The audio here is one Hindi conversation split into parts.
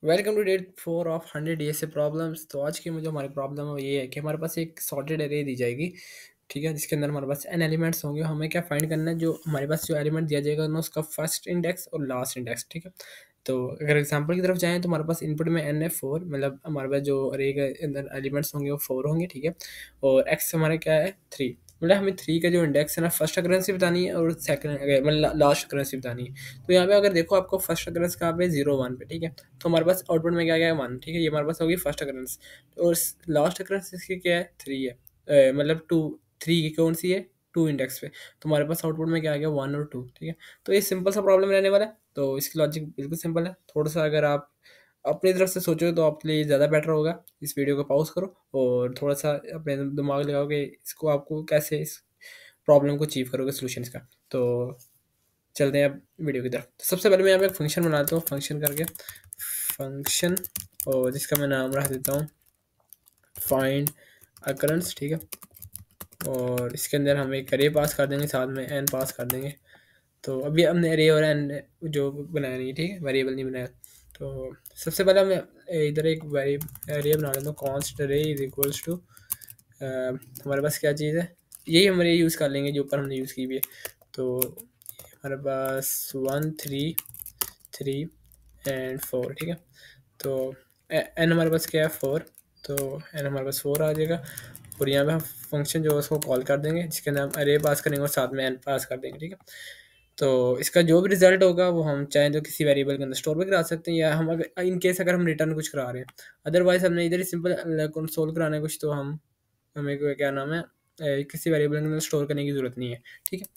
Welcome to day 4 of 100 day से प्रॉब्लम्स। तो आज की मुझे हमारी प्रॉब्लम है वो ये है कि हमारे पास एक सॉर्टेड एरे दी जाएगी। ठीक है, जिसके अंदर हमारे पास n एलिमेंट्स होंगे। हमें क्या फाइंड करना है, जो हमारे पास जो एलिमेंट दिया जाएगा ना उसका फर्स्ट इंडेक्स और लास्ट इंडेक्स। ठीक है, तो अगर एग्जांपल की तरफ जाएं तो हमारे पास इनपुट में n है 4, मतलब हमारे पास जो अरे के अंदर एलिमेंट्स होंगे वो 4 होंगे। ठीक है, और x हमारा क्या है 3, मतलब हमें 3 का जो इंडेक्स है ना फर्स्ट अकरेंसी बतानी है और सेकंड मतलब लास्ट अकरेंसी बतानी है। तो यहाँ पे अगर देखो आपको फर्स्ट अकरेंस कहाँ पे 0 1 पे। ठीक है, तो हमारे पास आउटपुट में क्या क्या है 1। ठीक है, ये हमारे पास होगी फर्स्ट अकरेंस और लास्ट अकरेंस इसकी क्या है 3 है। मतलब 2 3 की कौन सी है 2 इंडेक्स पे। तो हमारे पास आउटपुट में क्या आ गया 1 और 2। ठीक है, तो ये सिंपल सा प्रॉब्लम रहने वाला है। तो इसकी लॉजिक बिल्कुल सिंपल है। थोड़ा सा अगर आप अपनी तरफ से सोचो तो आपके लिए ज़्यादा बेटर होगा। इस वीडियो को पॉज करो और थोड़ा सा अपने दिमाग लगाओ कि इसको आपको कैसे इस प्रॉब्लम को अचीव करोगे सोल्यूशन का। तो चलते हैं अब वीडियो की तरफ। तो सबसे पहले मैं यहाँ पे एक फंक्शन बनाता हूँ, फंक्शन करके फंक्शन, और जिसका मैं नाम रख देता हूँ फाइंड अकरेंस। ठीक है, और इसके अंदर हम एक अरे पास कर देंगे, साथ में एन पास कर देंगे। तो अभी हमने अरे और एन जो बनाया नहीं, ठीक है, वेरिएबल नहीं बनाया। तो सबसे पहले मैं इधर एक अरे बना लेता हूँ, कॉन्स्ट अरे इज इक्वल्स टू हमारे पास क्या चीज़ है, यही हमारे यूज़ कर लेंगे जो ऊपर हमने यूज़ की हुई है। तो हमारे पास 1 3 3 एंड 4। ठीक है, तो एन हमारे पास क्या है 4, तो एन हमारे पास 4 आ जाएगा। और यहाँ पे हम फंक्शन जो है उसको कॉल कर देंगे, जिसके अंदर हम अरे पास करेंगे और साथ में एन पास कर देंगे। ठीक है, तो इसका जो भी रिजल्ट होगा वो हम चाहें तो किसी वेरिएबल के अंदर स्टोर भी करा सकते हैं, या हम अगर इन केस अगर हम रिटर्न कुछ करा रहे हैं। अदरवाइज हमने इधर ही सिंपल कंसोल कराना है कुछ, तो हमें क्या नाम है किसी वेरिएबल के अंदर स्टोर करने की ज़रूरत नहीं है। ठीक है,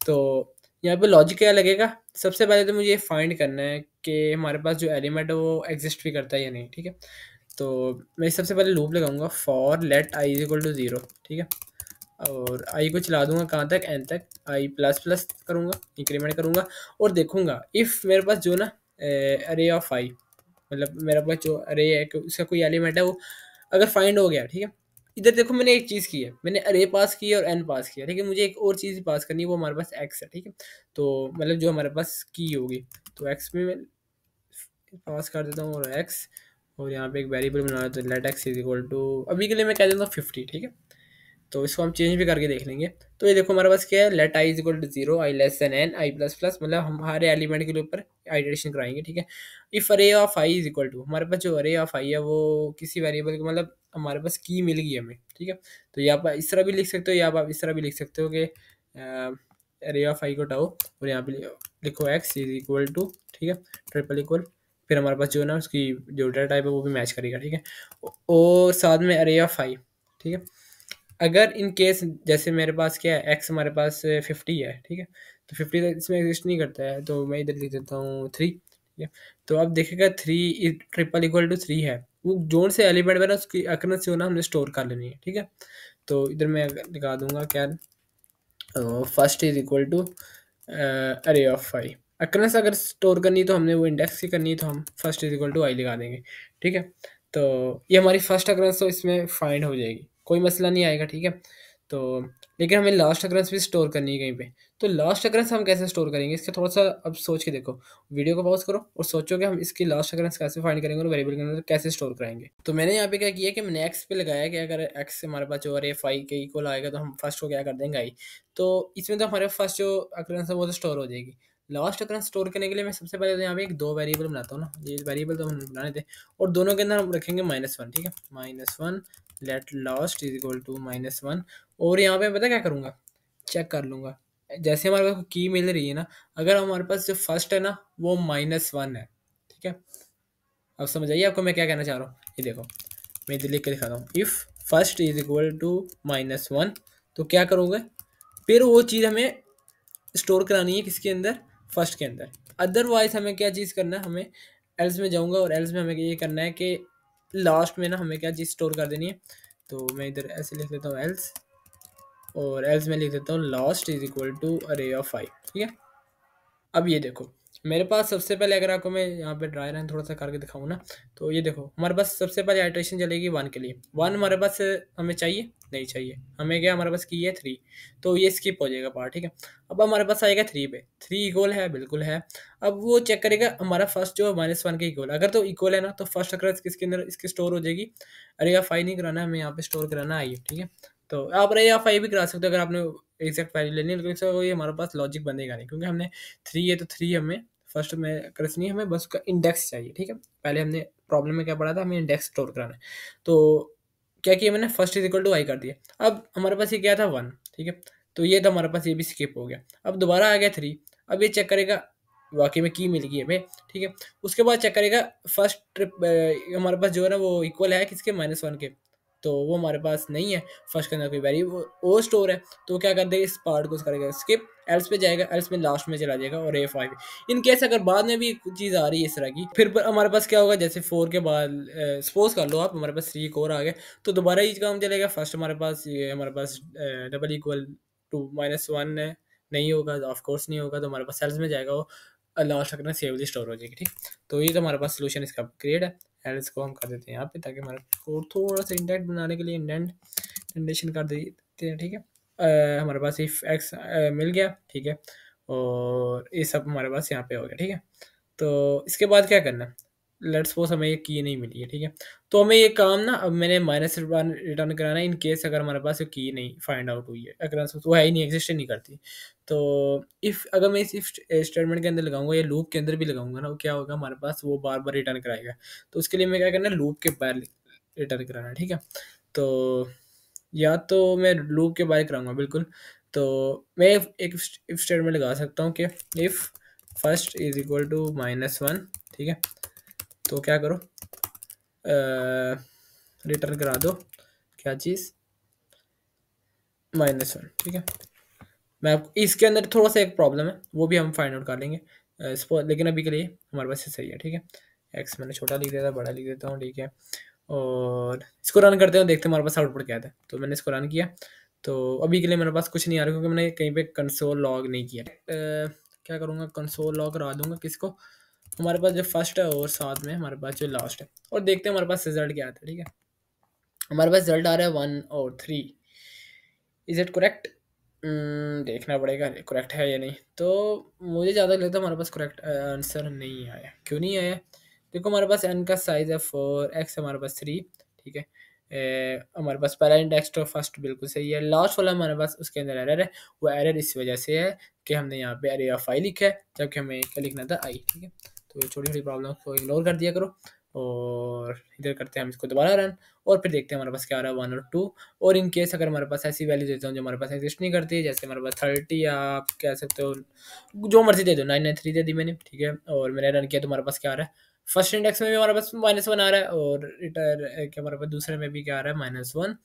तो यहाँ पे लॉजिक क्या लगेगा, सबसे पहले तो मुझे ये फाइंड करना है कि हमारे पास जो एलिमेंट है वो एग्जिस्ट भी करता है या नहीं। ठीक है, तो मैं सबसे पहले लूप लगाऊंगा for let i is equal to 0। ठीक है, और आई को चला दूंगा कहाँ तक, एन तक। आई प्लस प्लस करूँगा, इंक्रीमेंट करूँगा और देखूंगा इफ़ मेरे पास जो ना अरे ऑफ आई, मतलब मेरे पास जो अरे है उसका कोई एलिमेंट है वो अगर फाइंड हो गया। ठीक है, इधर देखो मैंने एक चीज़ की है, मैंने अरे पास की है और एन पास किया। ठीक है, मुझे एक और चीज़ पास करनी है, वो हमारे पास एक्स है। ठीक है, तो मतलब जो हमारे पास की होगी, तो एक्स में मैं पास कर देता हूँ और एक्स, और यहाँ पे एक वेरिएबल बना देता हूँ let x is equal to, अभी के लिए मैं कह देता हूँ 50। ठीक है, तो इसको हम चेंज भी करके देख लेंगे। तो ये देखो हमारे पास क्या है, let i is equal to 0, i less than n, i plus plus, मतलब हम हर एलिमेंट के ऊपर आइटरेशन कराएंगे। ठीक है, if array of i is equal to, हमारे पास जो अरे ऑफ आई है वो किसी वेरिएबल को, मतलब हमारे पास की मिल गई हमें। ठीक है, तो यहाँ पर इस तरह भी लिख सकते हो, या आप इस तरह भी लिख सकते हो कि अरे ऑफ आई को टाओ और यहाँ पे लिखो एक्स इज इक्वल टू, ठीक है, ट्रिपल इक्वल, फिर हमारे पास जो है ना उसकी जो डेटा टाइप है वो भी मैच करेगा। ठीक है, और साथ में अरे ऑफ आई। ठीक है, अगर इन केस जैसे मेरे पास क्या है एक्स हमारे पास 50 है। ठीक है, तो 50 तो इसमें एग्जिस्ट नहीं करता है, तो मैं इधर लिख देता हूँ 3। ठीक है, तो अब देखिएगा 3 ट्रिपल इक्वल टू 3 है, वो जोन से एलिमेंट है ना उसकी अकरेंस जो ना हमने स्टोर कर लेनी है। ठीक है, तो इधर मैं लगा दूंगा क्या, फर्स्ट इज इक्वल टू अरे ऑफ फाइव। अकरेंस अगर स्टोर करनी है तो हमने वो इंडेक्स की करनी है, तो हम फर्स्ट इज इक्वल टू आई लगा देंगे। ठीक है, तो ये हमारी फर्स्ट अकरेंस तो इसमें फाइंड हो जाएगी, कोई मसला नहीं आएगा। ठीक है, तो लेकिन हमें लास्ट अकरेंस भी स्टोर करनी है कहीं पे। तो लास्ट अकरेंस हम कैसे स्टोर करेंगे, इसका थोड़ा सा अब सोच के देखो, वीडियो को पॉज करो और सोचो कि हम इसकी लास्ट अकरेंस कैसे फाइंड करेंगे और वेरिएबल के अंदर कैसे स्टोर कराएंगे। तो मैंने यहाँ पे क्या किया कि मैंने एक्स पे लगाया कि अगर एक्स हमारे पास जो अरे फाइव के इक्वल आएगा तो हम फर्स्ट को क्या कर देंगे आई। तो इसमें तो हमारे फर्स्ट जो अकरेंस है वो तो स्टोर हो जाएगी। लास्ट अकरेंस स्टोर करने के लिए मैं सबसे पहले तो यहाँ पे एक दो वेरिएबल बनाता हूँ ना, ये वेरिएबल तो हम बनाने थे, और दोनों के अंदर हम रखेंगे -1। ठीक है, -1 let last is equal to -1, और यहाँ पे पता क्या करूँगा, चेक कर लूँगा जैसे हमारे पास की मिल रही है ना, अगर हमारे पास जो फर्स्ट है ना वो -1 है। ठीक है, अब समझ आइए आपको मैं क्या कहना चाह रहा हूँ। ये देखो मैं इधर लिख के दिखाता हूँ, if first is equal to -1, तो क्या करोगे, फिर वो चीज़ हमें स्टोर करानी है किसके अंदर, फर्स्ट के अंदर। अदरवाइज हमें क्या चीज़ करना है, हमें एल्स में जाऊंगा और एल्स में हमें ये करना है कि लास्ट में ना हमें क्या चीज़ स्टोर कर देनी है। तो मैं इधर ऐसे लिख देता हूँ एल्स, और एल्स में लिख देता हूँ लास्ट इज इक्वल टू अरे ऑफ फाइव। ठीक है, अब ये देखो मेरे पास सबसे पहले अगर आपको मैं यहाँ पे ड्राई रन थोड़ा सा करके दिखाऊँ ना, तो ये देखो हमारे पास सबसे पहले आइटरेशन चलेगी 1 के लिए। 1 हमारे पास हमें चाहिए? नहीं चाहिए। हमें क्या हमारे पास की है 3, तो ये स्किप हो जाएगा पार्ट, ठीक है। अब हमारे पास आएगा 3 पे, 3 इक्वल है? बिल्कुल है। अब वो चेक करेगा हमारा फर्स्ट जो -1 के इक्वल, अगर तो इक्वल है ना, तो फर्स्ट अक्रस किसके अंदर इसकी स्टोर हो जाएगी? अरे या फाई नहीं कराना है, हमें यहाँ पे स्टोर कराना है, ठीक है। तो आप अरे या फाई भी करा सकते हो अगर आपने एग्जैक्ट वैल्यू लेनी है, लेकिन इसका कोई हमारे पास लॉजिक बनेगा नहीं, क्योंकि हमने 3 है तो 3 हमें फर्स्ट में करनी है, हमें बस उसका इंडेक्स चाहिए, ठीक है। पहले हमने प्रॉब्लम में क्या पढ़ा था, हमें इंडेक्स स्टोर कराना है। तो क्या किया मैंने, फर्स्ट इज इक्वल टू आई कर दिया। अब हमारे पास ये क्या था 1, ठीक है। तो ये तो हमारे पास ये भी स्किप हो गया। अब दोबारा आ गया 3। अब ये चेक करेगा वाकई में की मिल गई है हमें, ठीक है। उसके बाद चेक करेगा फर्स्ट ट्रिप हमारे पास जो है ना वो इक्वल है किसके, -1 के। तो वो हमारे पास नहीं है, फर्स्ट के अंदर कोई वैल्यू वो स्टोर है। तो क्या कर देगा, इस पार्ट को करेगा स्किप, एल्स पे जाएगा, एल्स में लास्ट में चला जाएगा और A5। इन केस अगर बाद में भी कुछ चीज़ आ रही है इस तरह की, फिर हमारे पास क्या होगा, जैसे 4 के बाद सपोज कर लो आप हमारे पास 3 एक और आ गए, तो दोबारा ये काम चलेगा। फर्स्ट हमारे पास ये हमारे पास डबल इक्वल टू -1 है, नहीं होगा, ऑफ कोर्स नहीं होगा, तो हमारे पास सेल्स में जाएगा वो, लास्ट तक ना सेवली स्टोर हो जाएगी, ठीक। तो ये तो हमारे पास सोल्यूशन इसका क्रिएट है। एल्स को हम कर देते हैं यहाँ पे, ताकि हमारा कोड थोड़ा सा इंडेंट बनाने के लिए इंडेंटेशन कर देते हैं, ठीक है। हमारे पास इफ एक्स मिल गया, ठीक है। और ये सब हमारे पास यहाँ पे हो गया, ठीक है। तो इसके बाद क्या करना है, लेट्स सपोज हमें ये की नहीं मिली है, ठीक है। तो हमें ये काम ना, अब मैंने -1 रिटर्न कराना है इन केस अगर हमारे पास की नहीं फाइंड आउट हुई है, अगर वो है ही नहीं, एग्जिस्ट ही नहीं करती। तो इफ़ अगर मैं इस इफ स्टेटमेंट के अंदर लगाऊंगा या लूप के अंदर भी लगाऊंगा ना, वो क्या होगा हमारे पास, वो बार बार रिटर्न कराएगा। तो उसके लिए मैं क्या करना है, लूप के बाहर रिटर्न कराना है, ठीक है। तो या तो मैं लूप के बाहर कराऊंगा बिल्कुल। तो मैं एक इफ स्टेटमेंट लगा सकता हूँ कि if first is equal to -1, ठीक है। तो क्या करो, रिटर्न करा दो क्या चीज़, -1, ठीक है। मैं आपको इसके अंदर थोड़ा सा एक प्रॉब्लम है, वो भी हम फाइंड आउट कर लेंगे लेकिन अभी के लिए हमारे पास ये सही है, ठीक है। एक्स मैंने छोटा लिख दिया था, बड़ा लिख देता हूँ, ठीक है। और इसको रन करते हैं, देखते हैं हमारे पास आउटपुट क्या आता है। तो मैंने इसको रन किया, तो अभी के लिए मेरे पास कुछ नहीं आ रहा, क्योंकि मैंने कहीं पे कंसोल लॉग नहीं किया। क्या करूँगा, कंसोल लॉग करा दूंगा किसको, हमारे पास जो फर्स्ट है और साथ में हमारे पास जो लास्ट है, और देखते हैं हमारे पास रिजल्ट क्या आता है, ठीक है। हमारे पास रिजल्ट आ रहा है 1 और 3। Is it correct? देखना पड़ेगा करेक्ट है या नहीं। तो मुझे ज़्यादा लगता है हमारे पास करेक्ट आंसर नहीं आया। क्यों नहीं आया, देखो हमारे पास n का साइज़ है 4, x हमारे पास 3, ठीक है। हमारे पास पहला इंडेक्स तो फर्स्ट बिल्कुल सही है, लास्ट वाला हमारे पास उसके अंदर एरर है। वो एरर इस वजह से है कि हमने यहाँ पे अरे ऑफ आई लिखा है, जबकि हमें क्या लिखना था आई, ठीक है। तो ये छोटी छोटी प्रॉब्लम को इग्नोर कर दिया करो, और इधर करते हैं हम इसको दोबारा रन, और फिर देखते हैं हमारे पास क्या आ रहा है 1 और 2। और इन केस अगर हमारे पास ऐसी वैल्यू देता हूँ जो हमारे पास एग्जिस्ट नहीं करती, जैसे हमारे पास 30 या आप कह सकते हो जो मर्जी दे दो, 993 दे दी मैंने, ठीक है। और मैंने रन किया तो हमारे पास क्या आ रहा है, फर्स्ट इंडेक्स में भी हमारे पास -1 आ रहा है, और रिटर क्या हमारे पास दूसरे में भी क्या आ रहा है, -1।